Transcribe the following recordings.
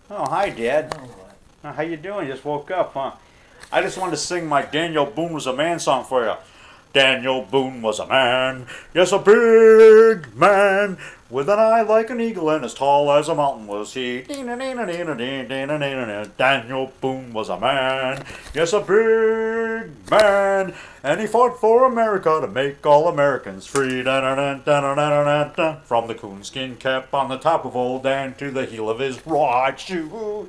Oh, hi, Dad. Oh, How you doing? You just woke up, huh? I just wanted to sing my Daniel Boone Was a Man song for you. Daniel Boone was a man, yes, a big man, with an eye like an eagle and as tall as a mountain was he. Daniel Boone was a man, yes, a big man, and he fought for America to make all Americans free. From the coonskin cap on the top of old Dan to the heel of his rawhide shoe.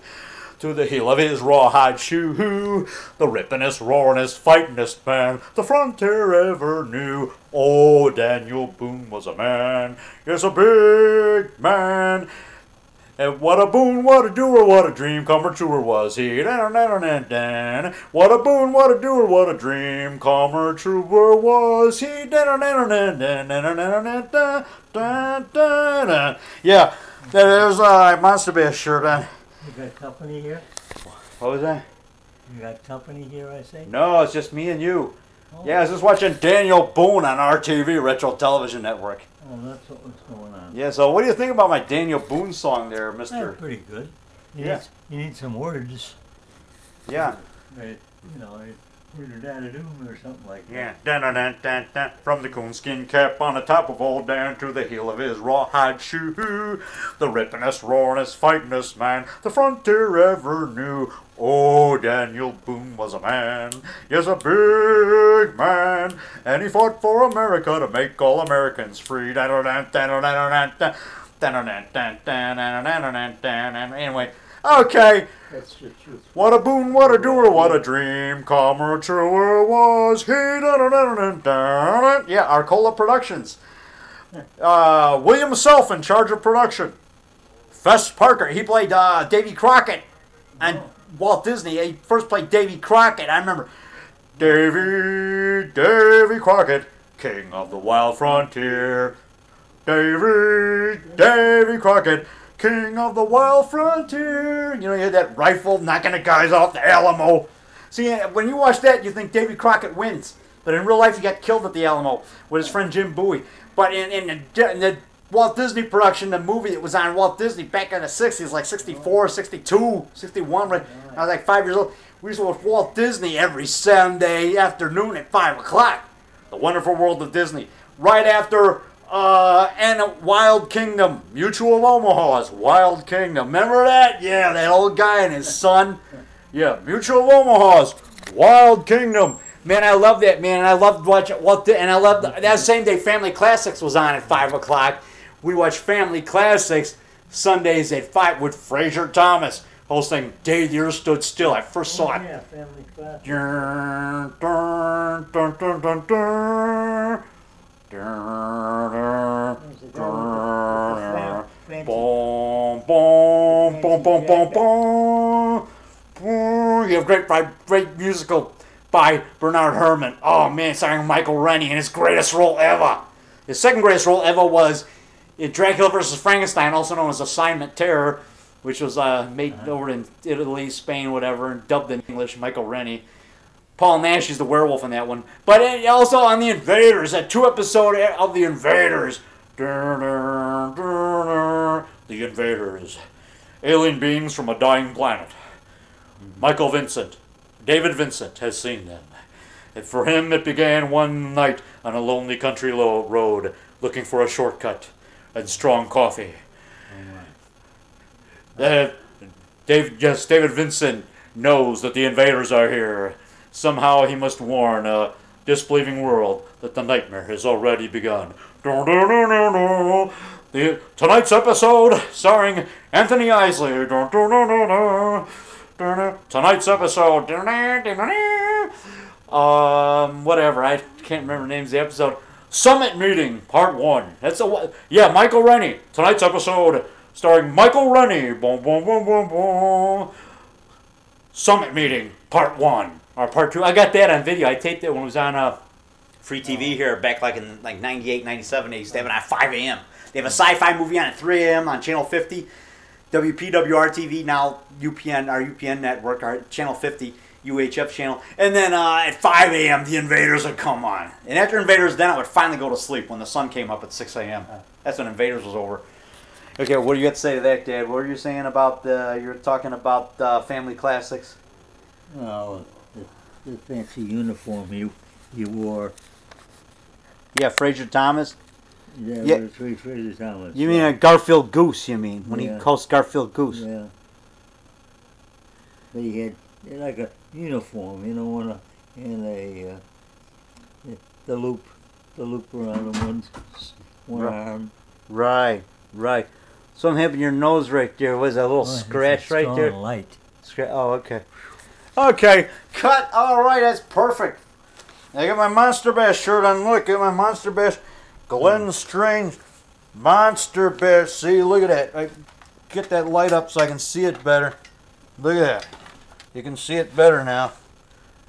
To the heel of his rawhide shoe, the rippin'est, roarin'est, fightin'est man the frontier ever knew. Oh, Daniel Boone was a man, yes, a big man. And what a boon, what a doer, what a dream comer truer was he. What a boon, what a doer, what a dream comer truer was he. Yeah, there's a Monster Bass shirt. you got company here? What was that? You got company here, I say? No, it's just me and you. Oh. Yeah, I was just watching Daniel Boone on RTV, Retro Television Network. Oh, that's what was going on. Yeah, so what do you think about my Daniel Boone song there, That's Mr.? pretty good. Yeah. You need some words. Yeah. Right, you know, doom or something like that. Yeah. Dun-dun-dun-dun-dun. From the coonskin cap on the top of old Dan to the heel of his rawhide shoe. The rippin'est, roarin'est, fightin'est man the frontier ever knew. Oh, Daniel Boone was a man, yes, a big man, and he fought for America to make all Americans free. Anyway, okay. That's the truth. What a boon, what a doer, what a dream, comer truer was he. Yeah, Arcola Productions. William Self in charge of production. Fess Parker, he played Davy Crockett and Walt Disney. He first played Davy Crockett. I remember Davy Crockett, king of the wild frontier. Davy Crockett, king of the wild frontier. You know, you had that rifle knocking the guys off the Alamo. See, when you watch that, you think Davy Crockett wins. But in real life, he got killed at the Alamo with his friend Jim Bowie. But in the Walt Disney production, the movie that was on Walt Disney back in the 60s, like 64, 62, 61, right? I was like 5 years old. We used to watch Walt Disney every Sunday afternoon at 5 o'clock. The Wonderful World of Disney. Right after and Wild Kingdom, Mutual of Omaha's Wild Kingdom. Remember that? Yeah, that old guy and his son. Yeah, Mutual of Omaha's Wild Kingdom. Man, I love that, man. And I loved watching and I loved that same day Family Classics was on at 5 o'clock. We watched Family Classics Sundays at 5 with Fraser Thomas hosting Day the Earth Stood Still. I first saw it. Yeah, Family Classics. You have great musical by Bernard Herrmann. Oh man, starring Michael Rennie in his greatest role ever. His second greatest role ever was in Dracula vs. Frankenstein, also known as Assignment Terror, which was made over in Italy, Spain, whatever, and dubbed in English. Michael Rennie. Paul Nash is the werewolf in that one. But also on The Invaders, that 2-episode of The Invaders. The Invaders. Alien beings from a dying planet. Michael Vincent, David Vincent, has seen them. And for him it began one night on a lonely country road, looking for a shortcut and strong coffee. David Vincent knows that the invaders are here. Somehow he must warn a disbelieving world that the nightmare has already begun. Tonight's episode starring Anthony Isley. Tonight's episode. Whatever, I can't remember the names of the episode. Summit Meeting, Part 1. Michael Rennie. Tonight's episode starring Michael Rennie. Boom, boom, boom, boom, boom. Summit Meeting, Part 1. Or Part 2. I got that on video. I taped it when it was on free TV here back like in 98, 97. They used to have it on 5 a.m. They have a sci-fi movie on at 3 a.m. on Channel 50. WPWR TV, now UPN, our UPN network, our Channel 50, UHF channel. And then at 5 a.m. the Invaders would come on. And after Invaders, then I would finally go to sleep when the sun came up at 6 a.m. That's when Invaders was over. Okay, what do you got to say to that, Dad? What were you saying about you were talking about family classics? Oh, the fancy uniform he wore. Yeah, Fraser Thomas. Yeah, with Fraser Thomas. You mean a Garfield Goose? You mean when he hosts Garfield Goose? Yeah. But he had like a uniform, you know, and the loop around him, one arm. Right. Something happened to your nose right there. Was a little scratch right there? Light. Oh, okay. Okay, cut. All right, that's perfect. I got my Monster Bash shirt on. Look at my Monster Bash. Glenn Strange Monster Bash. See, look at that. I get that light up so I can see it better. Look at that. You can see it better now.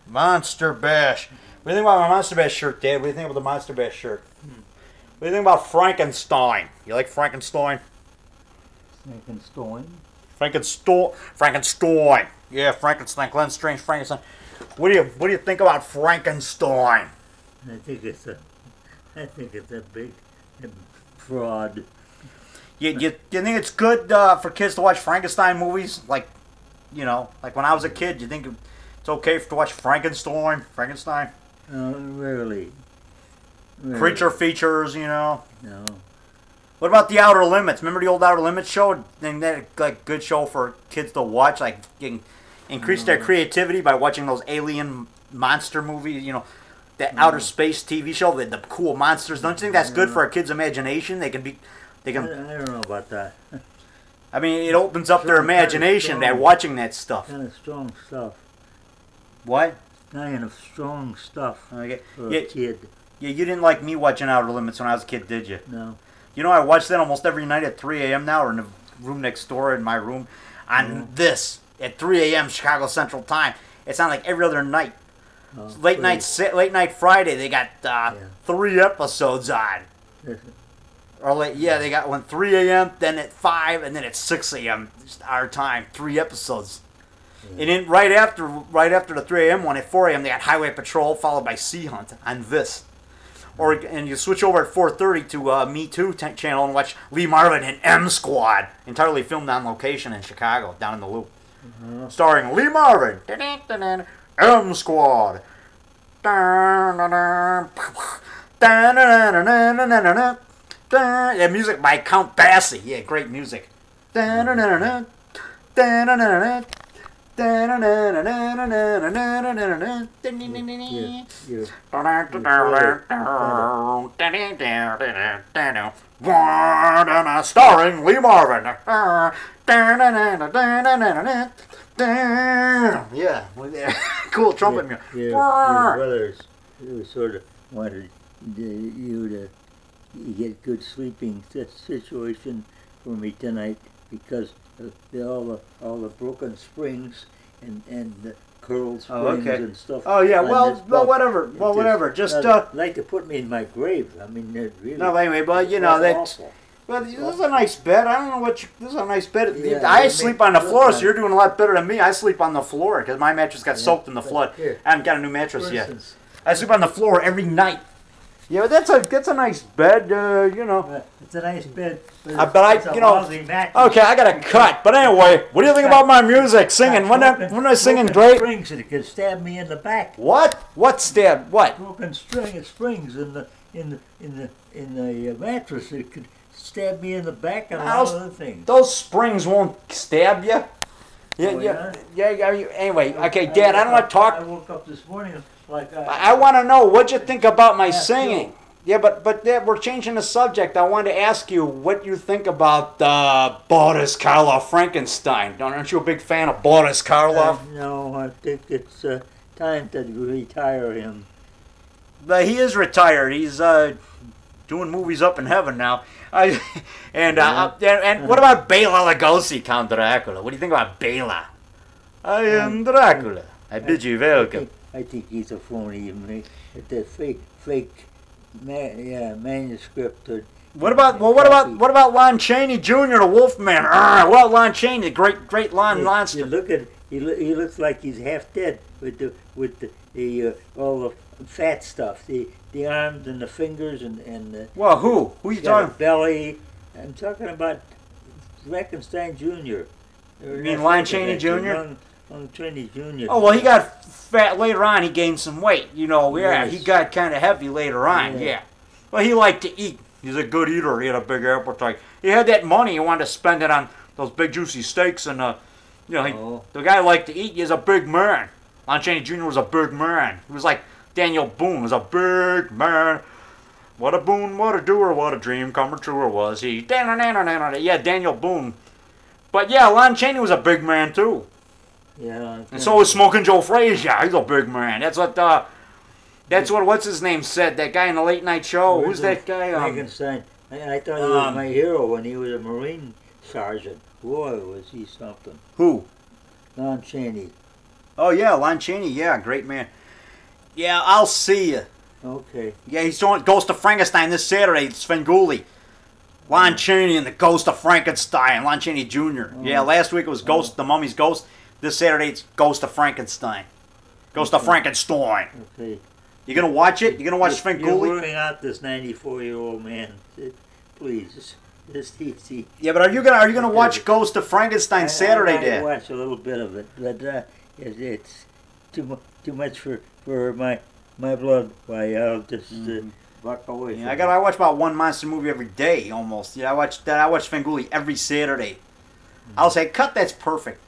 Monster Bash. What do you think about my Monster Bash shirt, Dad? What do you think about the Monster Bash shirt? What do you think about Frankenstein? You like Frankenstein? Frankenstein. Yeah, Frankenstein. Glenn Strange Frankenstein. What do you think about Frankenstein? I think it's a big fraud. You think it's good for kids to watch Frankenstein movies? Like, you know, like when I was a kid, you think it's okay to watch Frankenstein? Rarely. Creature features, you know. No. What about The Outer Limits? Remember the old Outer Limits show? Think that like good show for kids to watch? Like you can increase their creativity by watching those alien monster movies. You know, that outer space TV show, the cool monsters. Don't you think that's good for a kid's imagination? They can. I don't know about that. I mean, it opens up their imagination by watching that stuff. Kind of strong stuff. What? Kind of strong stuff Okay. for a kid. Yeah, you didn't like me watching Outer Limits when I was a kid, did you? No. You know, I watch that almost every night at 3 a.m. now, or in the room next door in my room. On this, at 3 a.m. Chicago Central Time. It's on like every other night. Late night Friday, they got 3 episodes on. Or they got one 3 a.m., then at 5, and then at 6 a.m. our time, 3 episodes. And then right after the 3 a.m. one, at 4 a.m., they got Highway Patrol, followed by Sea Hunt on this. And you switch over at 4:30 to Me Too channel and watch Lee Marvin and M Squad, entirely filmed on location in Chicago, down in the Loop. Starring Lee Marvin, M Squad. Yeah, music by Count Basie. Yeah, great music. Starring Lee Marvin. Yeah, cool trumpet music. Your brothers sort of wanted you to get good sleeping situation for me tonight because all the broken springs and the curled springs and stuff. Oh yeah, well whatever. Well whatever. Just like to put me in my grave. I mean, really. No, anyway, but you know that's. Well, this is a nice bed. I don't know what this is a nice bed. Yeah, I sleep on the floor, so you're doing a lot better than me. I sleep on the floor because my mattress got soaked in the flood. I haven't got a new mattress yet. I sleep on the floor every night. Yeah, that's a nice bed. You know. It's a nice bed. But okay, I got to cut. But anyway, what do you think about my music? Singing? When I singing great? Springs that could stab me in the back. What? What stab? What? Broken springs in the mattress. It could stab me in the back and a lot of other things. Those springs won't stab you. Yeah. Anyway, okay, Dad, I don't want to talk. I woke up this morning like I want to know what you think about my singing. Yeah, but Dad, we're changing the subject. I wanted to ask you what you think about Boris Karloff Frankenstein. Aren't you a big fan of Boris Karloff? No, I think it's time to retire him. But he is retired. He's doing movies up in heaven now. And what about Bela Lugosi, Count Dracula? What do you think about Bela? I am Dracula. I bid you welcome. I think he's a phony. The fake manuscript. What about Lon Chaney Jr., the Wolfman? What about Lon Chaney, great Lon monster? You look at he looks like he's half dead with the all the fat stuff, the arms and the fingers and well, who you talking? Belly. I'm talking about Frankenstein Jr. You mean Lon Chaney Jr.? Lon Chaney Jr. Oh, well, he got fat later on. He gained some weight. You know, yeah, Yes. he got kind of heavy later on, Yeah. yeah. Well, he liked to eat. He's a good eater. He had a big appetite. He had that money. He wanted to spend it on those big juicy steaks and, you know, the guy liked to eat. He was a big man. Lon Chaney Jr. was a big man. He was like Daniel Boone was a big man. What a boon, what a doer, what a dream come true was he. Yeah, Daniel Boone. But yeah, Lon Chaney was a big man too. Yeah. And so was Smoking Joe Frazier. He's a big man. That's what what's his name said. That guy in the late night show. Who's that guy? Frankenstein. I thought he was my hero when he was a Marine sergeant. Boy, was he something. Who? Lon Chaney. Oh yeah, Lon Chaney. Yeah, great man. Yeah, I'll see you. Okay. Yeah, he's doing Ghost of Frankenstein this Saturday. Svengoolie. Lon Chaney and the Ghost of Frankenstein. Lon Chaney Jr. Yeah, last week it was Ghost, the Mummy's Ghost. This Saturday it's Ghost of Frankenstein. Ghost of Frankenstein. Okay. You gonna watch it? You gonna watch You're Svengoolie? wearing out this 94-year-old man. Please, just easy. Yeah, but are you gonna watch Ghost of Frankenstein Saturday, I Dad? watch a little bit of it, but it's too much for my blood. Why I'll just walk away. Yeah, I watch about one monster movie every day almost. Yeah, I watch Svengoolie every Saturday. I'll say, cut, that's perfect.